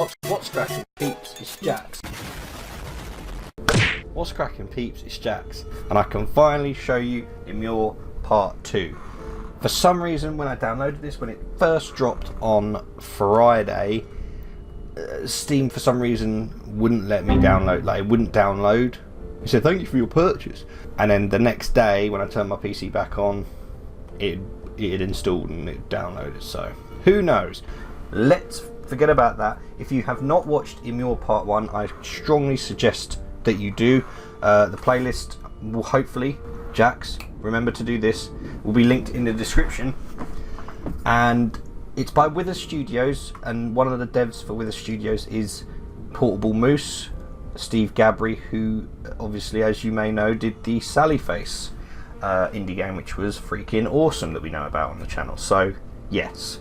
What's cracking, peeps? It's Jax. What's cracking, peeps? It's Jax, and I can finally show you Immure Part 2. For some reason, when I downloaded this, when it first dropped on Friday, Steam for some reason wouldn't let me download. Like, it wouldn't download. It said thank you for your purchase, and then the next day when I turned my PC back on, it had installed and it downloaded. So who knows? Let's forget about that. If you have not watched Immure Part 1, I strongly suggest that you do. The playlist will hopefully, Jax, remember to do this, will be linked in the description. And it's by Wither Studios, and one of the devs for Wither Studios is Portable Moose, Steve Gabry, who obviously, as you may know, did the Sally Face indie game, which was freaking awesome, that we know about on the channel. So yes,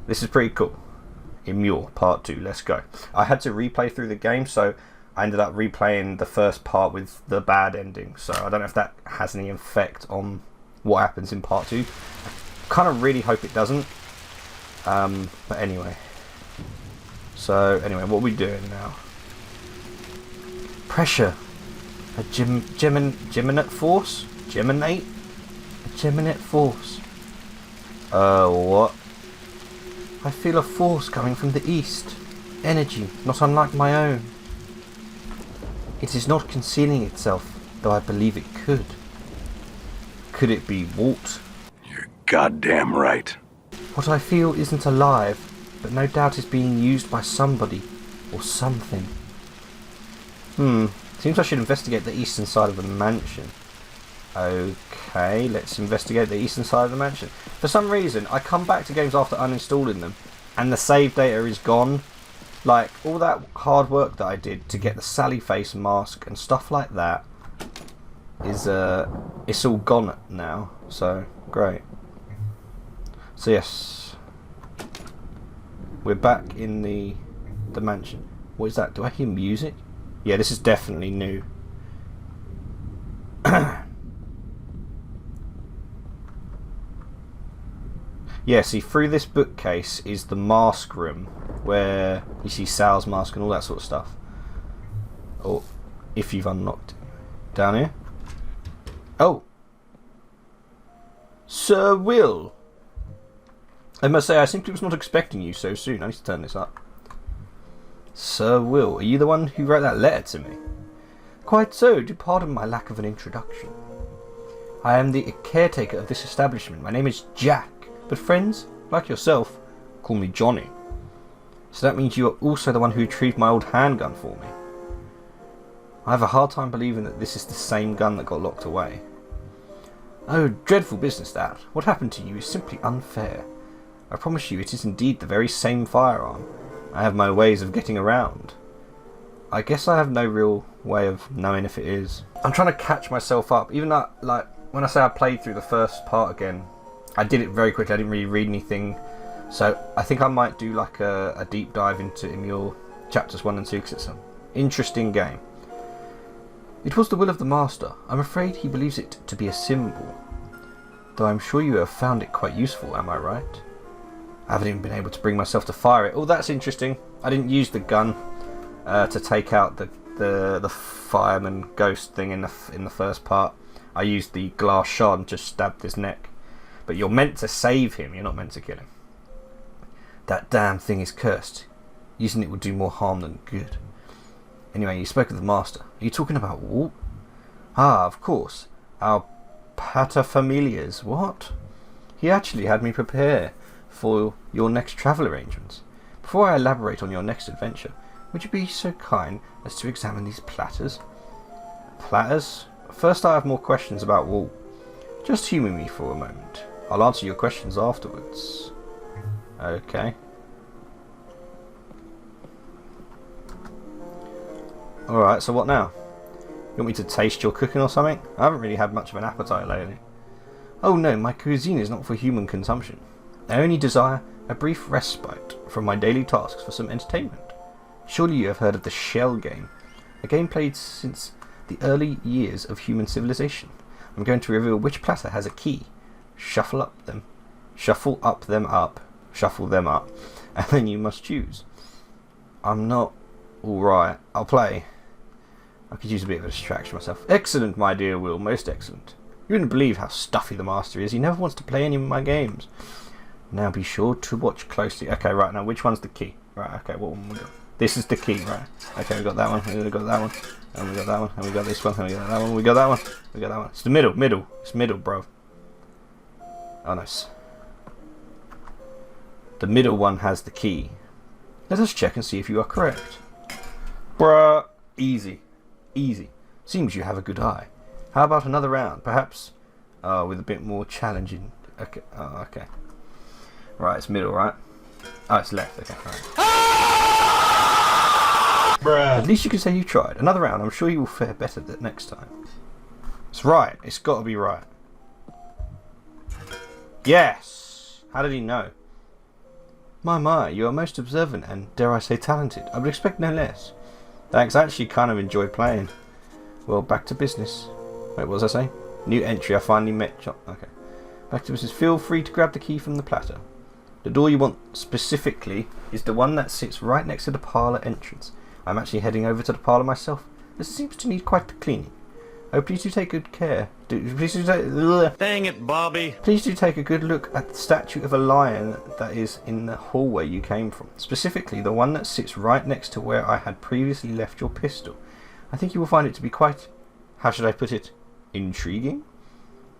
this is pretty cool. Immure Part 2, let's go. I had to replay through the game, so I ended up replaying the first part with the bad ending, so I don't know if that has any effect on what happens in Part 2. I kind of really hope it doesn't. But anyway. So anyway, what are we doing now? Pressure. A geminate force? Geminate? A geminate force. What? I feel a force coming from the east. Energy, not unlike my own. It is not concealing itself, though I believe it could. Could it be Walt? You're goddamn right. What I feel isn't alive, but no doubt is being used by somebody or something. Seems I should investigate the eastern side of the mansion. Okay, let's investigate the eastern side of the mansion. For some reason, I come back to games after uninstalling them, and the save data is gone. Like, all that hard work that I did to get the Sally Face mask and stuff like that is, it's all gone now. So, great. So yes, we're back in the mansion. What is that? Do I hear music? Yeah, this is definitely new. Yeah, see, through this bookcase is the mask room, where you see Sal's mask and all that sort of stuff. Or, if you've unlocked it. Down here? Oh! Sir Will! I must say, I simply was not expecting you so soon. I need to turn this up. Sir Will, are you the one who wrote that letter to me? Quite so, do pardon my lack of an introduction. I am the caretaker of this establishment. My name is Jack. But friends, like yourself, call me Johnny. So that means you are also the one who retrieved my old handgun for me. I have a hard time believing that this is the same gun that got locked away. Oh, dreadful business that. What happened to you is simply unfair. I promise you it is indeed the very same firearm. I have my ways of getting around. I guess I have no real way of knowing if it is. I'm trying to catch myself up. Even though, like, when I say I played through the first part again, I did it very quickly. I didn't really read anything, so I think I might do like a deep dive into Immure chapters 1 and 2, because it's an interesting game. It was the will of the master. I'm afraid he believes it to be a symbol, though I'm sure you have found it quite useful, am I right? I haven't even been able to bring myself to fire it. Oh, that's interesting. I didn't use the gun to take out the fireman ghost thing in the first part. I used the glass shard and just stabbed his neck. But you're meant to save him, you're not meant to kill him. That damn thing is cursed. Using it would do more harm than good. Anyway, you spoke of the master. Are you talking about Walt? Ah, of course. Our paterfamilias. What? He actually had me prepare for your next travel arrangements. Before I elaborate on your next adventure, would you be so kind as to examine these platters? Platters? First, I have more questions about Walt. Just humour me for a moment. I'll answer your questions afterwards. Okay. Alright, so what now? You want me to taste your cooking or something? I haven't really had much of an appetite lately. Oh no, my cuisine is not for human consumption. I only desire a brief respite from my daily tasks for some entertainment. Surely you have heard of the Shell game, a game played since the early years of human civilization. I'm going to reveal which platter has a key. Shuffle them up, and then you must choose. I'm not alright. I'll play. I could use a bit of a distraction myself. Excellent, my dear Will. Most excellent. You wouldn't believe how stuffy the master is. He never wants to play any of my games. Now be sure to watch closely. Okay, right, now which one's the key? Right, okay, what one we got? This is the key, right. Okay, we got that one, we got that one, and we got that one, and we got this one, and we got that one, we got that one, we got that one. It's the middle. It's middle, bro. Oh, nice. The middle one has the key. Let us check and see if you are correct. Bruh. Easy. Easy. Seems you have a good eye. How about another round? Perhaps with a bit more challenging. Okay. Oh, okay. Right, it's middle, right? Oh, it's left. Okay, right. Bruh. At least you can say you tried. Another round. I'm sure you will fare better next time. It's right. It's got to be right. Yes. How did he know? My, you are most observant and, dare I say, talented. I would expect no less. Thanks, I actually kind of enjoy playing. Well, back to business. Wait, what was I saying? New entry, I finally met John. Okay. Back to business. Feel free to grab the key from the platter. The door you want specifically is the one that sits right next to the parlour entrance. I'm actually heading over to the parlour myself. This seems to need quite the cleaning. Oh, please do take good care. Please do take... Dang it, Bobby. Please do take a good look at the statue of a lion that is in the hallway you came from. Specifically, the one that sits right next to where I had previously left your pistol. I think you will find it to be quite... how should I put it? Intriguing?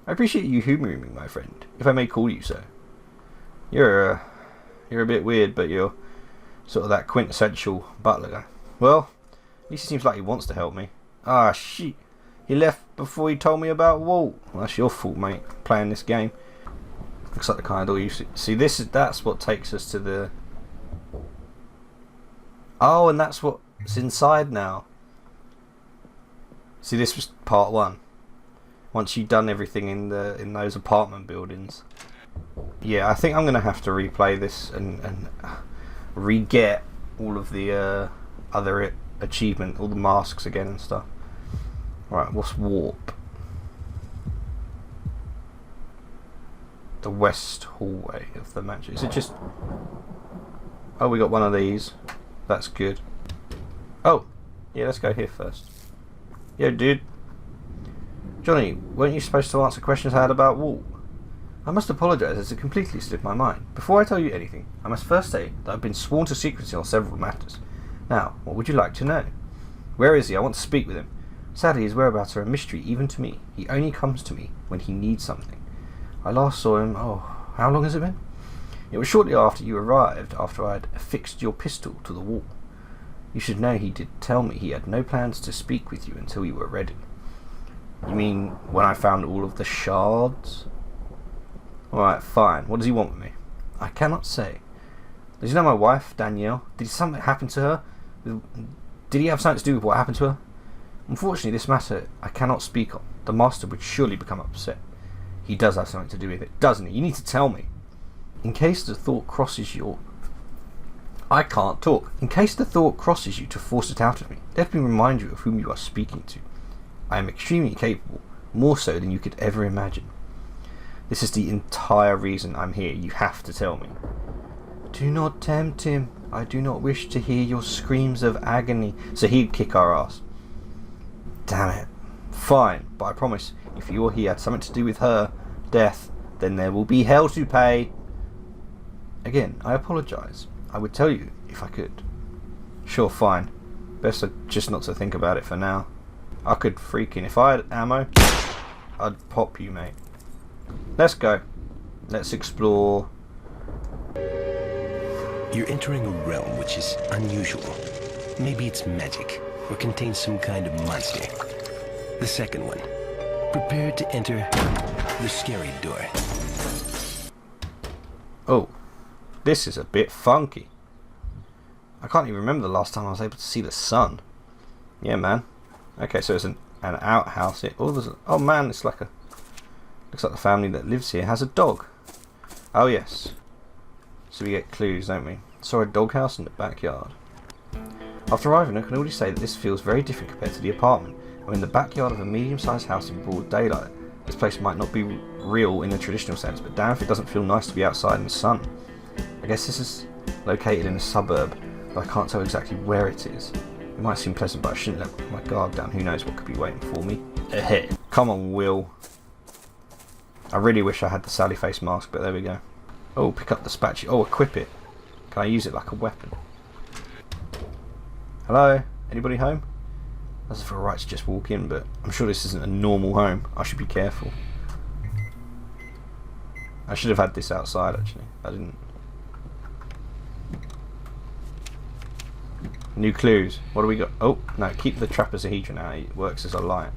I appreciate you humouring me, my friend, if I may call you so. You're a bit weird, but you're sort of that quintessential butler guy. Well, at least it seems like he wants to help me. Ah, shit. He left before he told me about Walt. Well, that's your fault, mate, playing this game. Looks like the kind of door you see. That's what takes us to the... Oh, and that's what's inside now. See, this was part one. Once you've done everything in those apartment buildings. Yeah, I think I'm going to have to replay this and re-get all of the other achievement, all the masks again and stuff. Right, what's warp? The west hallway of the mansion. Is it just... Oh, we got one of these. That's good. Oh, yeah, let's go here first. Yo, dude. Johnny, weren't you supposed to answer questions I had about Walt? I must apologise as it completely slipped my mind. Before I tell you anything, I must first say that I've been sworn to secrecy on several matters. Now, what would you like to know? Where is he? I want to speak with him. Sadly, his whereabouts are a mystery even to me. He only comes to me when he needs something. I last saw him, how long has it been? It was shortly after you arrived, after I had affixed your pistol to the wall. You should know he did tell me he had no plans to speak with you until you were ready. You mean when I found all of the shards? Alright, fine. What does he want with me? I cannot say. Does he know my wife, Danielle? Did something happen to her? Did he have something to do with what happened to her? Unfortunately, this matter I cannot speak on. The master would surely become upset. He does have something to do with it, doesn't he? You need to tell me. In case the thought crosses your... I can't talk. In case the thought crosses you to force it out of me, let me remind you of whom you are speaking to. I am extremely capable, more so than you could ever imagine. This is the entire reason I'm here. You have to tell me. Do not tempt him. I do not wish to hear your screams of agony. So he'd kick our ass. Damn it. Fine, but I promise, if you or he had something to do with her death, then there will be hell to pay. Again, I apologise. I would tell you if I could. Sure, fine. Best just not to think about it for now. I could freaking... If I had ammo, I'd pop you, mate. Let's go. Let's explore. You're entering a realm which is unusual. Maybe it's magic, or contains some kind of monster. The second one. Prepare to enter the scary door. Oh, this is a bit funky. I can't even remember the last time I was able to see the sun. Yeah, man. Okay, so it's an outhouse here. Oh man, it's like a... Looks like the family that lives here has a dog. Oh yes. So we get clues, don't we? Saw a doghouse in the backyard. After arriving, I can already say that this feels very different compared to the apartment. I'm in the backyard of a medium-sized house in broad daylight. This place might not be real in a traditional sense, but damn if it doesn't feel nice to be outside in the sun. I guess this is located in a suburb but I can't tell exactly where it is. It might seem pleasant, but I shouldn't let my guard down. Who knows what could be waiting for me ahead. Come on, Will. I really wish I had the Sally face mask, but there we go. Oh, pick up the spatula. Oh, equip it. Can I use it like a weapon? Hello? Anybody home? Doesn't feel right to just walk in, but I'm sure this isn't a normal home. I should be careful. I should have had this outside, actually. I didn't. New clues. What do we got? Oh, no, keep the trapezohedron out. It works as a light.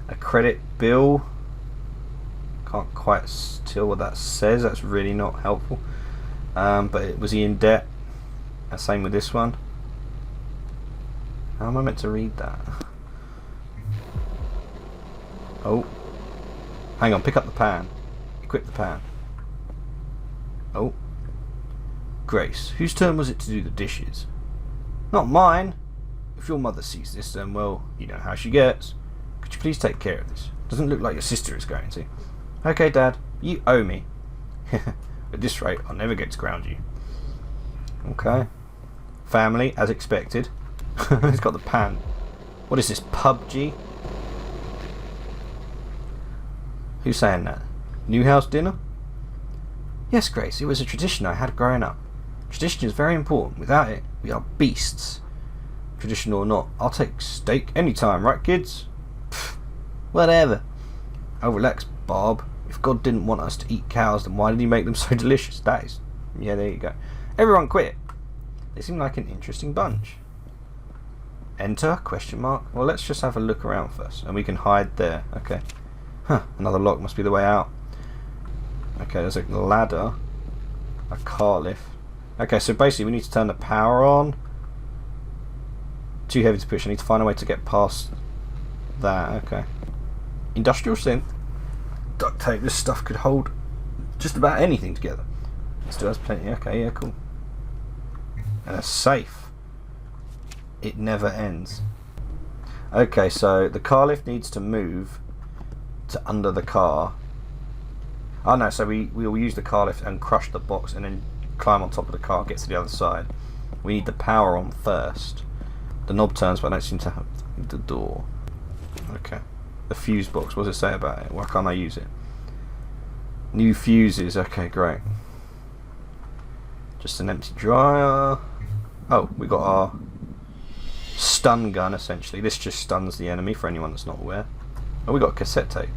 A credit bill. Can't quite tell what that says. That's really not helpful. But was he in debt? Same with this one. How am I meant to read that? Oh. Hang on, pick up the pan. Equip the pan. Oh. Grace. Whose turn was it to do the dishes? Not mine. If your mother sees this, then, well, you know how she gets. Could you please take care of this? Doesn't look like your sister is going to. Okay, Dad. You owe me. At this rate, I'll never get to ground you. Okay. Family, as expected. He's got the pan. What is this, PUBG? Who's saying that? New house dinner? Yes, Grace, it was a tradition I had growing up. Tradition is very important. Without it, we are beasts. Tradition or not, I'll take steak anytime, right, kids? Pfft, whatever. Oh, relax, Bob. If God didn't want us to eat cows, then why did he make them so delicious? That is... Yeah, there you go. Everyone quit. They seem like an interesting bunch. Enter? Question mark. Well, let's just have a look around first. And we can hide there. Okay. Huh. Another lock must be the way out. Okay, there's a ladder. A car lift. Okay, so basically we need to turn the power on. Too heavy to push. I need to find a way to get past that. Okay. Industrial synth. Duct tape. This stuff could hold just about anything together. It still has plenty. Okay, yeah, cool. And a safe. It never ends. Okay, so the car lift needs to move to under the car. Oh no, so we will use the car lift and crush the box and then climb on top of the car, get to the other side. We need the power on first. The knob turns, but I don't seem to have the door. Okay. The fuse box, what does it say about it? Why can't I use it? New fuses, okay, great. Just an empty dryer. Oh, we got our stun gun, essentially. This just stuns the enemy, for anyone that's not aware. Oh, we got cassette tape.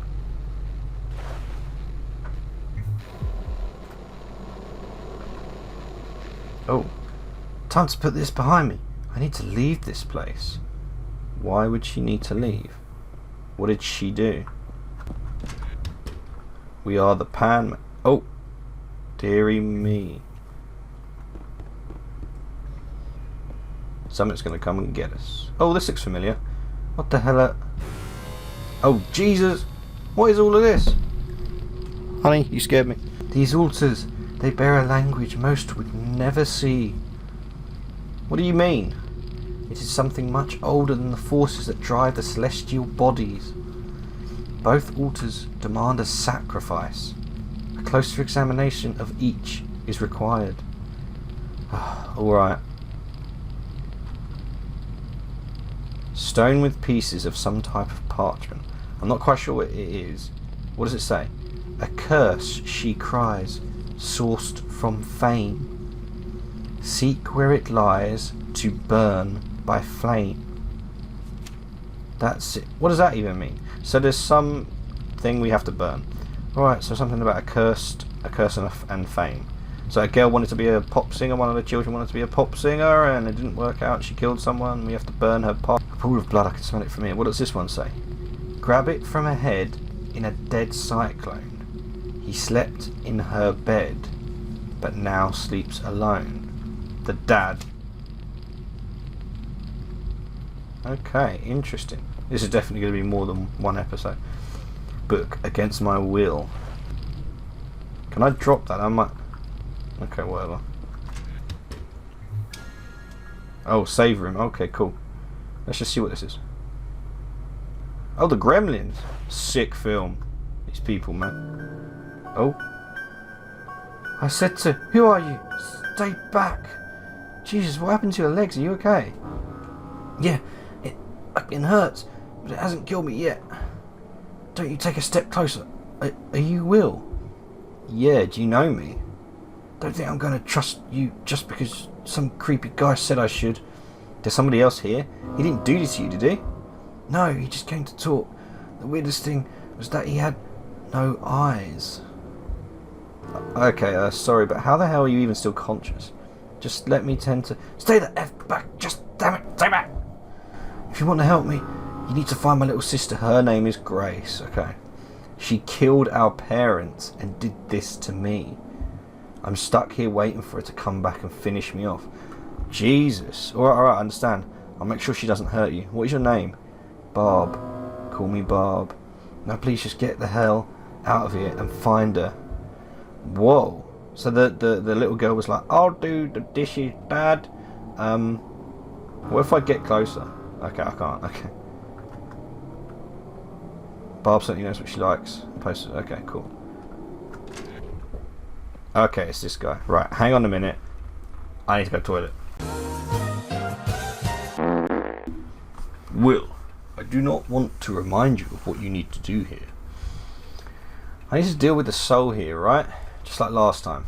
Oh, time to put this behind me. I need to leave this place. Why would she need to leave? What did she do? We are the pan... Oh, dearie me. Something's going to come and get us. Oh, this looks familiar. What the hell are... Oh, Jesus! What is all of this? Honey, you scared me. These altars, they bear a language most would never see. What do you mean? It is something much older than the forces that drive the celestial bodies. Both altars demand a sacrifice. A closer examination of each is required. Alright. Stone with pieces of some type of parchment. I'm not quite sure what it is. What does it say? A curse, she cries, sourced from fame. Seek where it lies, to burn by flame. That's it. What does that even mean? So there's some thing we have to burn. Alright, so something about a curse and fame. So a girl wanted to be a pop singer, one of the children wanted to be a pop singer, and it didn't work out, she killed someone, we have to burn her pot. A pool of blood, I can smell it from here. What does this one say? Grab it from her head in a dead cyclone. He slept in her bed, but now sleeps alone. The dad. Okay, interesting. This is definitely going to be more than one episode. Book against my will. Can I drop that? I might... Okay, whatever. Oh, save room. Okay, cool. Let's just see what this is. Oh, the Gremlins. Sick film. These people, man. Oh. I said to... Who are you? Stay back. Jesus, what happened to your legs? Are you okay? Yeah, it fucking hurts, but it hasn't killed me yet. Don't you take a step closer. Are you Will? Yeah, do you know me? Don't think I'm going to trust you just because some creepy guy said I should. There's somebody else here. He didn't do this to you, did he? No, he just came to talk. The weirdest thing was that he had no eyes. Okay, sorry, but how the hell are you even still conscious? Just let me tend to... Stay the F back! Just damn it! Stay back! If you want to help me, you need to find my little sister. Her name is Grace, okay? She killed our parents and did this to me. I'm stuck here waiting for her to come back and finish me off. Jesus. Alright, I understand. I'll make sure she doesn't hurt you. What is your name? Barb. Call me Barb. Now please just get the hell out of here and find her. Whoa. So the little girl was like, I'll do the dishes, Dad. What if I get closer? Okay, I can't. Okay. Barb certainly knows what she likes. Okay, cool. Okay, it's this guy. Right, hang on a minute. I need to go to the toilet. Will, I do not want to remind you of what you need to do here. I need to deal with the soul here, right? Just like last time.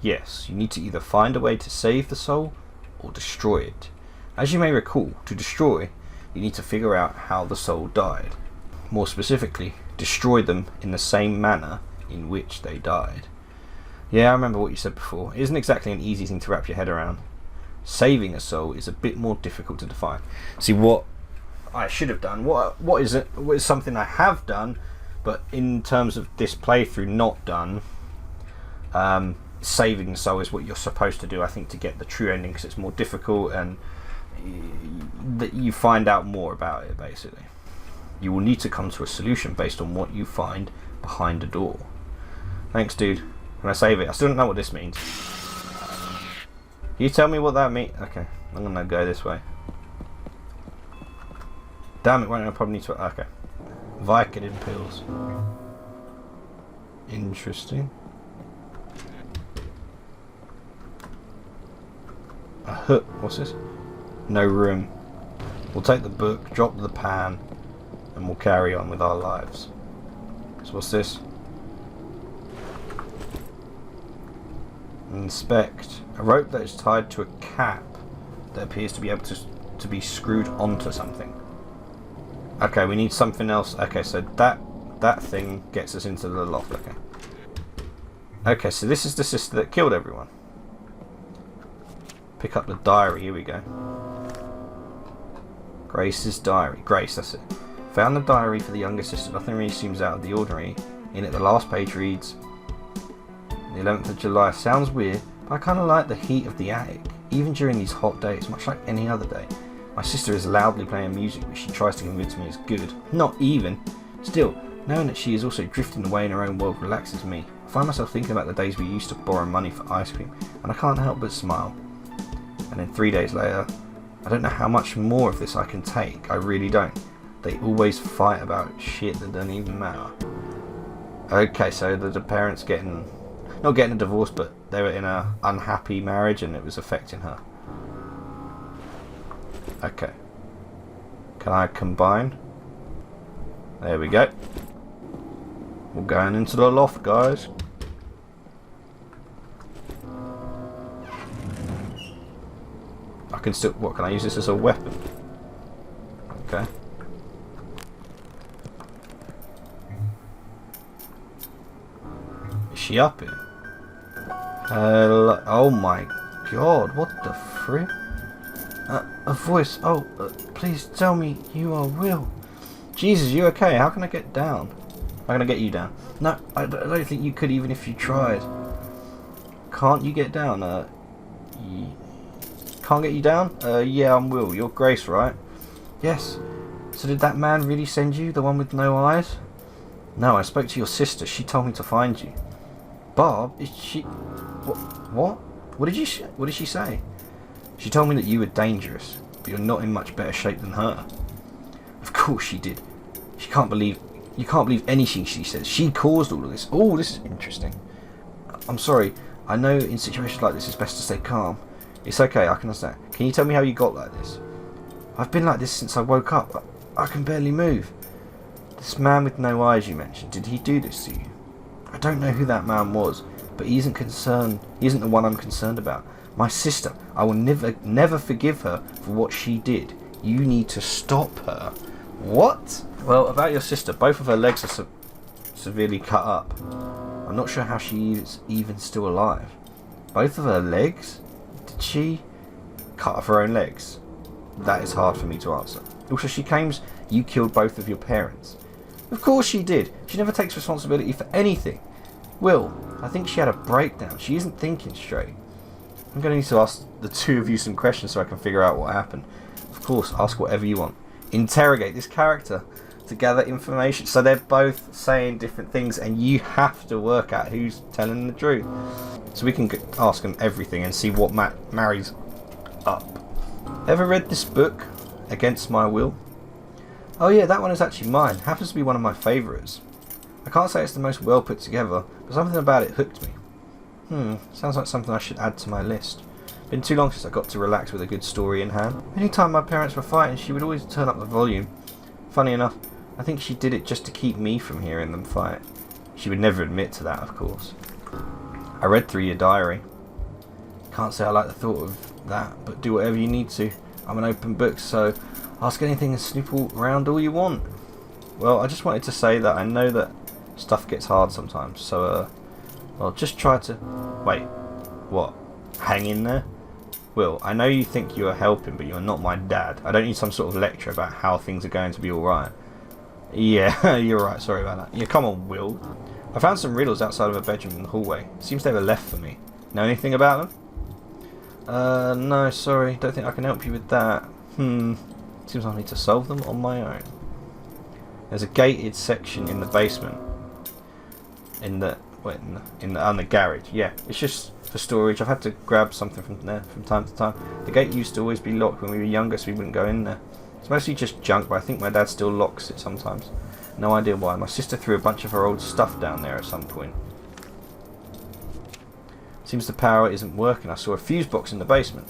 Yes, you need to either find a way to save the soul or destroy it. As you may recall, to destroy, you need to figure out how the soul died. More specifically, destroy them in the same manner in which they died. Yeah, I remember what you said before. It isn't exactly an easy thing to wrap your head around. Saving a soul is a bit more difficult to define. See, what I should have done, what is it? What is something I have done, but in terms of this playthrough not done, saving the soul is what you're supposed to do, I think, to get the true ending, because it's more difficult and that you find out more about it, basically. You will need to come to a solution based on what you find behind a door. Thanks, dude. Can I save it? I still don't know what this means. Can you tell me what that means? Okay, I'm gonna go this way. Damn it, I probably need to... Okay. Vicodin pills. Interesting. A hook. What's this? No room. We'll take the book, drop the pan, and we'll carry on with our lives. So what's this? Inspect. A rope that is tied to a cap that appears to be able to be screwed onto something. Okay, we need something else. Okay, so that thing gets us into the loft. Okay. Okay, so this is the sister that killed everyone. Pick up the diary. Here we go. Grace's diary. Grace, that's it. Found the diary for the younger sister. Nothing really seems out of the ordinary. In it, the last page reads, the 11th of July. Sounds weird, but I kind of like the heat of the attic. Even during these hot days, much like any other day. My sister is loudly playing music, which she tries to convince me is good. Not even. Still, knowing that she is also drifting away in her own world relaxes me. I find myself thinking about the days we used to borrow money for ice cream, and I can't help but smile. And then 3 days later, I don't know how much more of this I can take. I really don't. They always fight about shit that doesn't even matter. Okay, so the parents not getting a divorce, but they were in an unhappy marriage and it was affecting her. Okay. Can I combine? There we go. We're going into the loft, guys. I can still... What, can I use this as a weapon? Okay. Is she up here? Oh my god, what the frick? A voice. Oh, please tell me you are Will. Jesus, you okay? How can I get down? How can I get you down? No, I don't think you could even if you tried. Can't you get down? Can't get you down? Yeah, I'm Will. You're Grace, right? Yes. So did that man really send you? The one with no eyes? No, I spoke to your sister. She told me to find you. Barb? Is she... What? What did she say? She told me that you were dangerous, but you're not in much better shape than her. Of course she did. You can't believe anything she says. She caused all of this. Oh, this is interesting. I'm sorry. I know in situations like this it's best to stay calm. It's okay, I can understand. Can you tell me how you got like this? I've been like this since I woke up. I can barely move. This man with no eyes you mentioned, did he do this to you? I don't know who that man was, but he isn't the one I'm concerned about. My sister, I will never forgive her for what she did. You need to stop her. What? Well, about your sister, both of her legs are severely cut up. I'm not sure how she is even still alive. Both of her legs? Did she cut off her own legs? That is hard for me to answer. Also, she claims you killed both of your parents. Of course she did. She never takes responsibility for anything. Will, I think she had a breakdown. She isn't thinking straight. I'm going to need to ask the two of you some questions so I can figure out what happened. Of course, ask whatever you want. Interrogate this character to gather information. So they're both saying different things and you have to work out who's telling the truth. So we can ask them everything and see what marries up. Ever read this book, Against My Will? Oh yeah, that one is actually mine. Happens to be one of my favourites. I can't say it's the most well put together, but something about it hooked me. Sounds like something I should add to my list. Been too long since I got to relax with a good story in hand. Anytime my parents were fighting, she would always turn up the volume. Funny enough, I think she did it just to keep me from hearing them fight. She would never admit to that, of course. I read through your diary. Can't say I like the thought of that, but do whatever you need to. I'm an open book, so ask anything and snoop around all you want. Well, I just wanted to say that I know that stuff gets hard sometimes, so I'll just try to... Wait, what? Hang in there? Will, I know you think you are helping, but you are not my dad. I don't need some sort of lecture about how things are going to be alright. Yeah, you're right, sorry about that. Yeah, come on, Will. I found some riddles outside of a bedroom in the hallway. Seems they were left for me. Know anything about them? No, sorry. Don't think I can help you with that. Seems I need to solve them on my own. There's a gated section in the basement. In the garage. Yeah, it's just for storage. I've had to grab something from there from time to time. The gate used to always be locked when we were younger, so we wouldn't go in there. It's mostly just junk, but I think my dad still locks it sometimes. No idea why. My sister threw a bunch of her old stuff down there at some point. Seems the power isn't working. I saw a fuse box in the basement.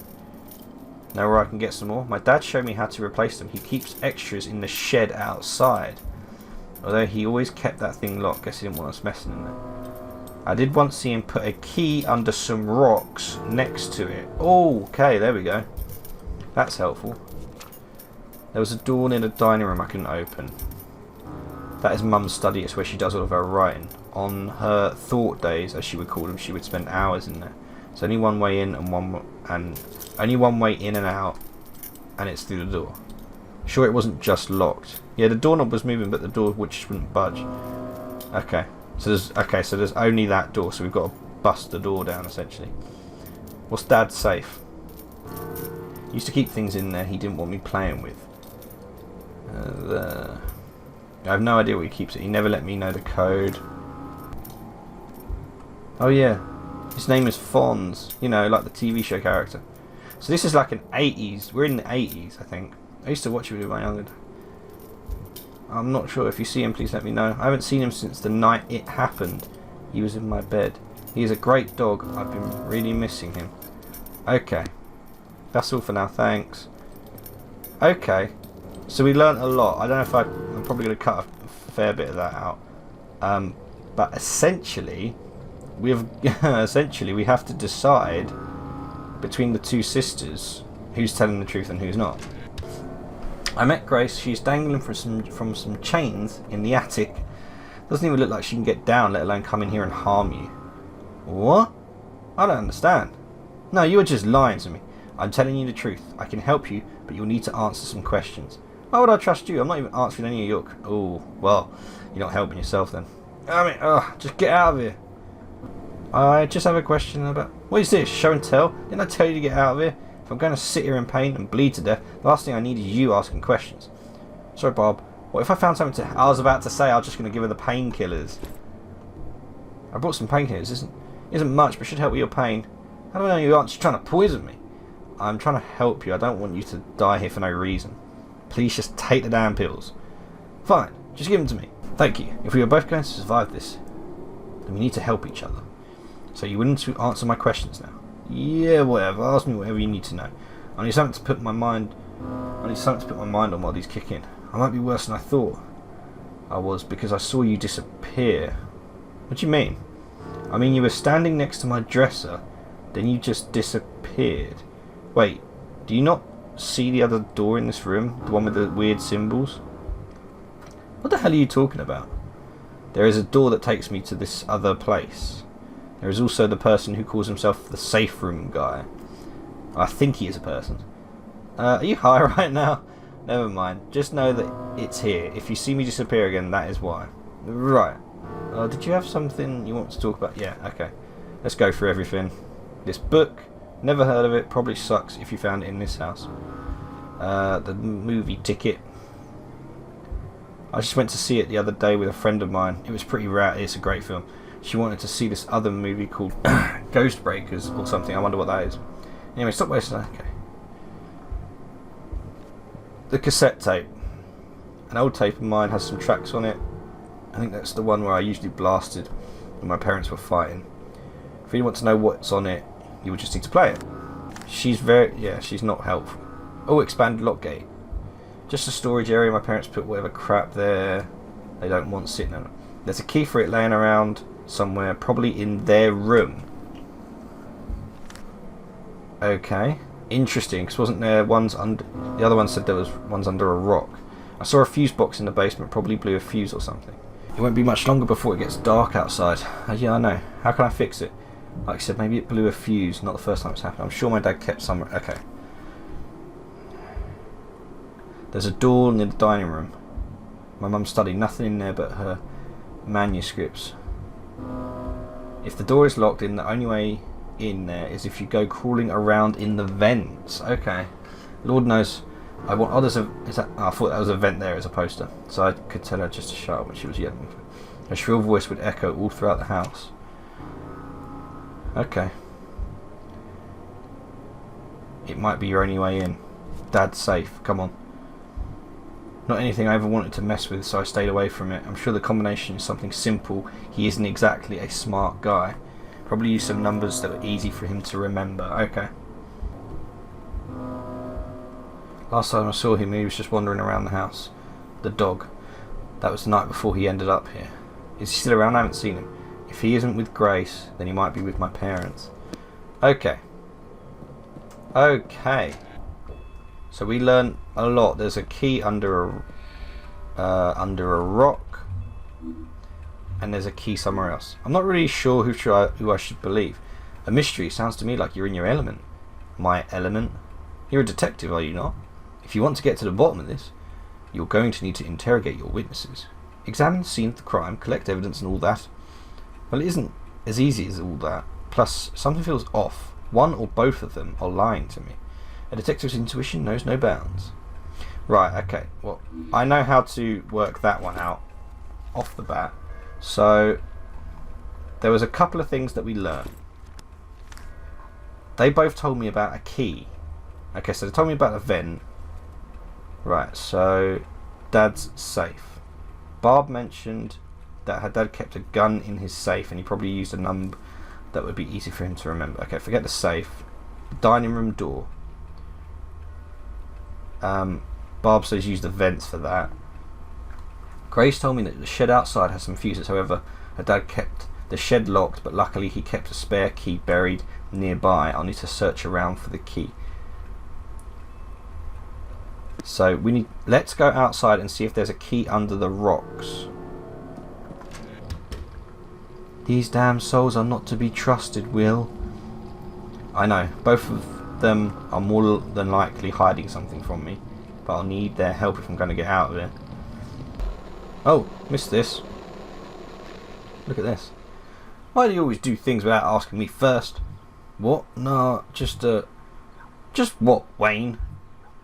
Know where I can get some more? My dad showed me how to replace them. He keeps extras in the shed outside. Although he always kept that thing locked. Guess he didn't want us messing in there. I did once see him put a key under some rocks next to it. Oh, okay, there we go. That's helpful. There was a door near the dining room I couldn't open. That is Mum's study. It's where she does all of her writing. On her thought days, as she would call them, she would spend hours in there. There's only one way in and only one way in and out, and it's through the door. Sure, it wasn't just locked. Yeah, the doorknob was moving, but the door just wouldn't budge. Okay, so there's only that door. So we've got to bust the door down essentially. What's Dad's safe? He used to keep things in there he didn't want me playing with. I have no idea where he keeps it. He never let me know the code. Oh yeah, his name is Fonz. You know, like the TV show character. So this is like an 80s. We're in the 80s, I think. I used to watch it with my younger. I'm not sure. If you see him, please let me know. I haven't seen him since the night it happened. He was in my bed. He is a great dog. I've been really missing him. Okay. That's all for now. Thanks. Okay. So we learnt a lot. I don't know if I'm probably going to cut a fair bit of that out. But essentially, we have to decide between the two sisters who's telling the truth and who's not. I met Grace. She's dangling from some chains in the attic. Doesn't even look like she can get down, let alone come in here and harm you. What? I don't understand. No, you are just lying to me. I'm telling you the truth. I can help you, but you'll need to answer some questions. Why would I trust you? I'm not even answering any of your... Oh, well, you're not helping yourself then. I mean, just get out of here. I just have a question about... What is this? Show and tell? Didn't I tell you to get out of here? If I'm going to sit here in pain and bleed to death, the last thing I need is you asking questions. Sorry, Bob. What if I found something to... I was about to say I was just going to give her the painkillers. I brought some painkillers. Isn't much, but should help with your pain. How do I know you aren't just trying to poison me? I'm trying to help you. I don't want you to die here for no reason. Please just take the damn pills. Fine. Just give them to me. Thank you. If we are both going to survive this, then we need to help each other. So you wouldn't answer my questions now. Yeah, whatever. Ask me whatever you need to know. I need something to put my mind on while these kick in. I might be worse than I thought I was because I saw you disappear. What do you mean? I mean, you were standing next to my dresser, then you just disappeared. Wait, do you not see the other door in this room? The one with the weird symbols? What the hell are you talking about? There is a door that takes me to this other place. There is also the person who calls himself the safe room guy. I think he is a person. Are you high right now? Never mind. Just know that it's here. If you see me disappear again, that is why. Right. Did you have something you want to talk about? Yeah, okay. Let's go through everything. This book, never heard of it, probably sucks if you found it in this house. The movie ticket. I just went to see it the other day with a friend of mine. It was pretty rad. It's a great film. She wanted to see this other movie called Ghost Breakers or something. I wonder what that is. Anyway, stop wasting that. Okay. The cassette tape. An old tape of mine has some tracks on it. I think that's the one where I usually blasted when my parents were fighting. If you want to know what's on it, you would just need to play it. She's not helpful. Oh, expanded lock gate. Just a storage area. My parents put whatever crap there they don't want sitting in it. There's a key for it laying around somewhere, probably in their room. Okay, interesting. Because wasn't there ones under? The other one said there was ones under a rock. I saw a fuse box in the basement. Probably blew a fuse or something. It won't be much longer before it gets dark outside. Yeah, I know. How can I fix it? Like I said, maybe it blew a fuse. Not the first time it's happened. I'm sure my dad kept some. Okay. There's a door near the dining room. My mum studied nothing in there but her manuscripts. If the door is locked in, the only way in there is if you go crawling around in the vents. Okay. Lord knows. I want. Oh, there's a. Is that? Oh, I thought that was a vent there as a poster, so I could tell her just to shut up when she was yelling. Her shrill voice would echo all throughout the house. Okay. It might be your only way in. Dad's safe. Come on. Not anything I ever wanted to mess with, so I stayed away from it. I'm sure the combination is something simple. He isn't exactly a smart guy. Probably used some numbers that were easy for him to remember. Okay. Last time I saw him, he was just wandering around the house. The dog. That was the night before he ended up here. Is he still around? I haven't seen him. If he isn't with Grace, then he might be with my parents. Okay. Okay. So we learned a lot. There's a key under a rock, and there's a key somewhere else. I'm not really sure who I should believe. A mystery sounds to me like you're in your element. My element? You're a detective, are you not? If you want to get to the bottom of this, you're going to need to interrogate your witnesses. Examine the scene of the crime, collect evidence and all that. Well, it isn't as easy as all that. Plus, something feels off. One or both of them are lying to me. A detective's intuition knows no bounds. Right, okay. Well, I know how to work that one out off the bat. So, there was a couple of things that we learned. They both told me about a key. Okay, so they told me about a vent. Right, so Dad's safe. Barb mentioned that her dad kept a gun in his safe and he probably used a number that would be easy for him to remember. Okay, forget the safe. Dining room door. Barb says use the vents for that. Grace told me that the shed outside has some fuses. However, her dad kept the shed locked, but luckily he kept a spare key buried nearby. I'll need to search around for the key. So let's go outside and see if there's a key under the rocks. These damn souls are not to be trusted, Will. I know, both of them are more than likely hiding something from me, but I'll need their help if I'm going to get out of here. Oh, missed this. Look at this. Why do you always do things without asking me first? What? No, just what, Wayne?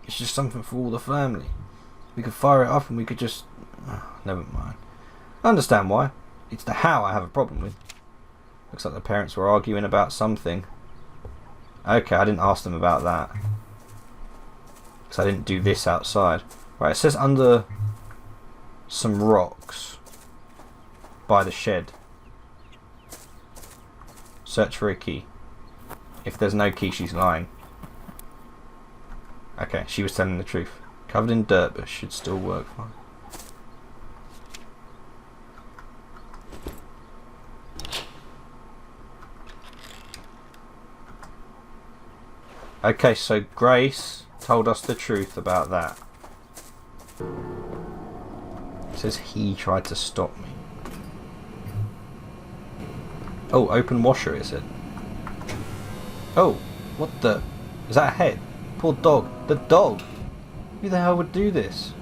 It's just something for all the family. We could fire it up and we could just... Oh, never mind. I understand why. It's the how I have a problem with. Looks like the parents were arguing about something. Okay, I didn't ask them about that. Because I didn't do this outside. Right, it says under some rocks by the shed. Search for a key. If there's no key, she's lying. Okay, she was telling the truth. Covered in dirt, but should still work fine. Okay, so Grace told us the truth about that. It says he tried to stop me. Oh, open washer, it said. Oh, what the... Is that a head? Poor dog. The dog! Who the hell would do this?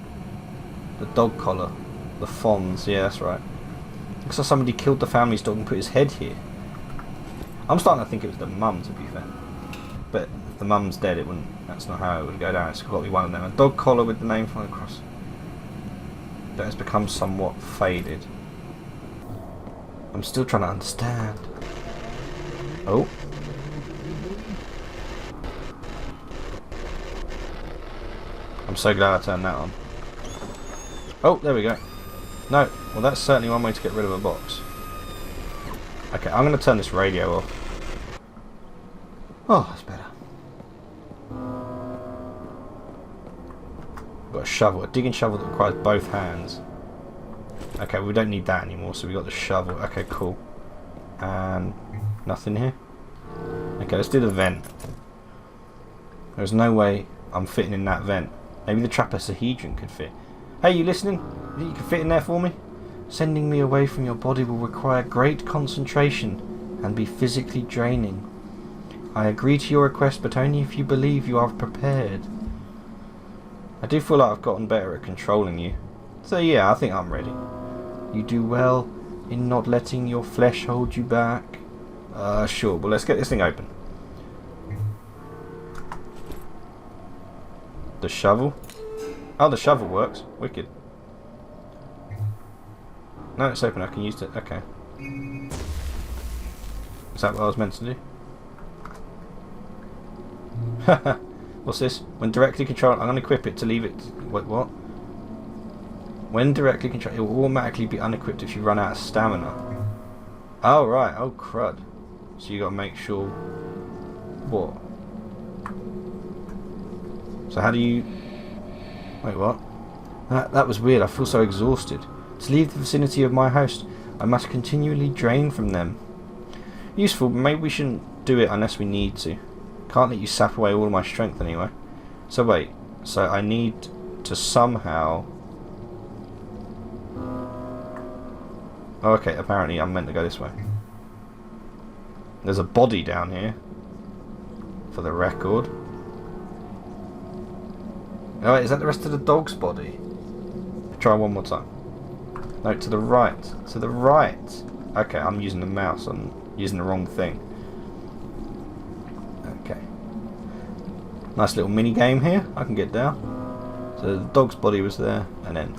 The dog collar. The Fonz, yeah, that's right. Looks like somebody killed the family's dog and put his head here. I'm starting to think it was the mum, to be fair. But if the mum's dead, it wouldn't. That's not how it would go down. It's got to be one of them. A dog collar with the name flying across. That has become somewhat faded. I'm still trying to understand. Oh. I'm so glad I turned that on. Oh, there we go. No, well that's certainly one way to get rid of a box. Okay, I'm going to turn this radio off. Oh, that's better. Got a shovel, a digging shovel that requires both hands. Okay, we don't need that anymore, so we got the shovel. Okay, cool. And nothing here. Okay, let's do the vent. There's no way I'm fitting in that vent. Maybe the trapezohedron could fit. Hey, you listening? You think you can fit in there for me? Sending me away from your body will require great concentration and be physically draining. I agree to your request, but only if you believe you are prepared. I do feel like I've gotten better at controlling you. So yeah, I think I'm ready. You do well in not letting your flesh hold you back. Sure, well let's get this thing open. The shovel? Oh, the shovel works. Wicked. No, it's open. I can use it. Okay. Is that what I was meant to do? Haha. What's this? When directly controlled, I'm going to equip it to leave it. Wait, what? When directly controlled, it will automatically be unequipped if you run out of stamina. Oh, right. Oh, crud. So you got to make sure. What? So how do you... Wait, what? That was weird. I feel so exhausted. To leave the vicinity of my host, I must continually drain from them. Useful, but maybe we shouldn't do it unless we need to. Can't let you sap away all of my strength anyway. So wait, so I need to somehow... Oh, okay, apparently I'm meant to go this way. There's a body down here. For the record. Oh wait, is that the rest of the dog's body? Try one more time. No, to the right. To the right. Okay, I'm using the mouse. I'm using the wrong thing. Okay. Nice little mini game here. I can get down. So the dog's body was there, and then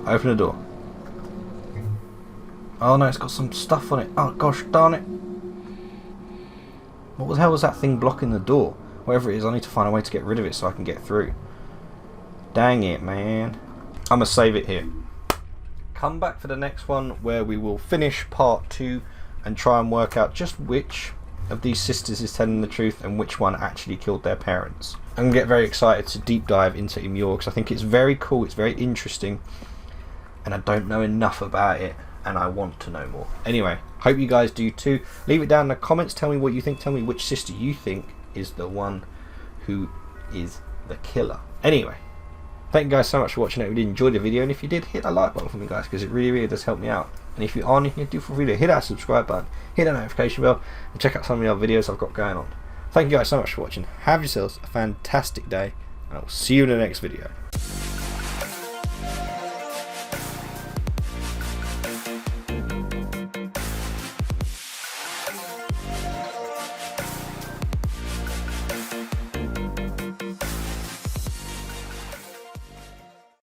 open the door. Oh no, it's got some stuff on it. Oh gosh, darn it. What the hell was that thing blocking the door? Whatever it is, I need to find a way to get rid of it so I can get through. Dang it, man. I'm going to save it here. Come back for the next one where we will finish part 2 and try and work out just which of these sisters is telling the truth and which one actually killed their parents. I'm going to get very excited to deep dive into Immure because I think it's very cool, it's very interesting, and I don't know enough about it and I want to know more. Anyway, hope you guys do too. Leave it down in the comments, tell me what you think, tell me which sister you think is the one who is the killer. Anyway, thank you guys so much for watching. I hope you did enjoy the video, and if you did, hit that like button for me guys, because it really does help me out. And if you are new here, do feel free to hit that subscribe button, hit that notification bell, and check out some of the other videos I've got going on. Thank you guys so much for watching. Have yourselves a fantastic day, and I will see you in the next video.